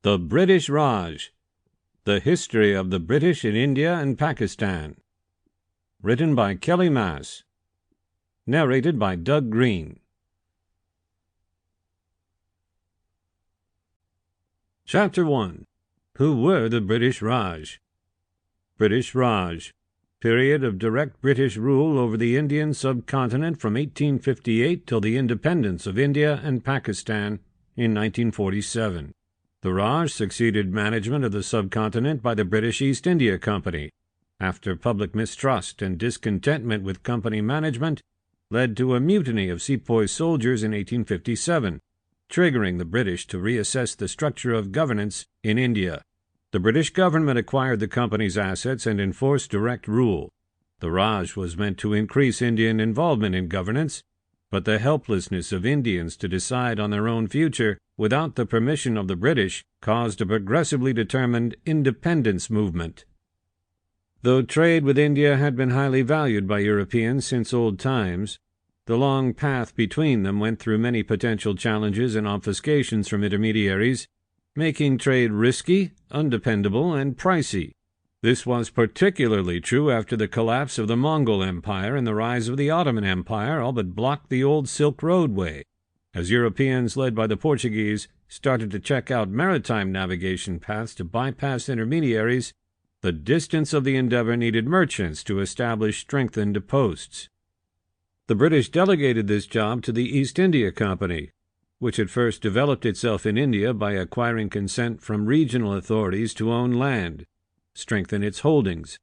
The British Raj, The History of the British in India and Pakistan. Written by Kelly Mass. Narrated by Doug Greene. Chapter 1. Who were the British Raj? British Raj. Period of direct British rule over the Indian subcontinent from 1858 till the independence of India and Pakistan in 1947. The Raj succeeded management of the subcontinent by the British East India Company, after public mistrust and discontentment with company management led to a mutiny of sepoy soldiers in 1857, triggering the British to reassess the structure of governance in India. The British government acquired the company's assets and enforced direct rule. The Raj was meant to increase Indian involvement in governance, but the helplessness of Indians to decide on their own future without the permission of the British caused a progressively determined independence movement. Though trade with India had been highly valued by Europeans since old times, the long path between them went through many potential challenges and obfuscations from intermediaries, making trade risky, undependable, and pricey. This was particularly true after the collapse of the Mongol Empire and the rise of the Ottoman Empire all but blocked the old Silk Roadway. As Europeans, led by the Portuguese, started to check out maritime navigation paths to bypass intermediaries, the distance of the endeavor needed merchants to establish strengthened posts. The British delegated this job to the East India Company, which had first developed itself in India by acquiring consent from regional authorities to own land, strengthen its holdings,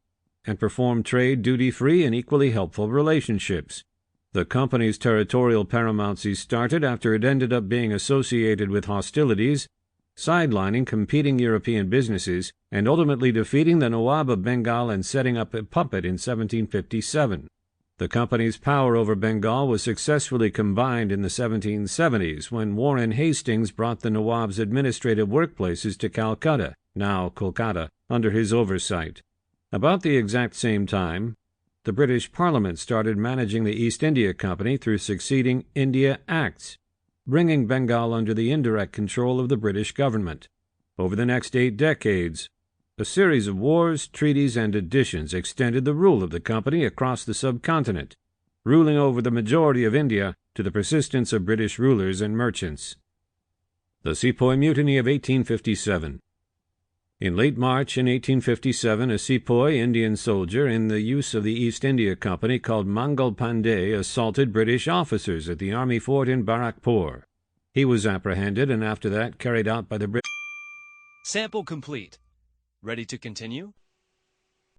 and perform trade duty-free and equally helpful relationships. The company's territorial paramountcy started after it ended up being associated with hostilities, sidelining competing European businesses, and ultimately defeating the Nawab of Bengal and setting up a puppet in 1757. The company's power over Bengal was successfully combined in the 1770s when Warren Hastings brought the Nawab's administrative workplaces to Calcutta, now Kolkata, under his oversight. About the exact same time, the British Parliament started managing the East India Company through succeeding India Acts, bringing Bengal under the indirect control of the British government. Over the next 8 decades, a series of wars, treaties, and additions extended the rule of the company across the subcontinent, ruling over the majority of India to the persistence of British rulers and merchants. The Sepoy Mutiny of 1857. In late March in 1857, a Sepoy Indian soldier in the use of the East India Company called Mangal Pandey assaulted British officers at the army fort in Barakpur. He was apprehended and after that carried out by the British. Sample complete. Ready to continue?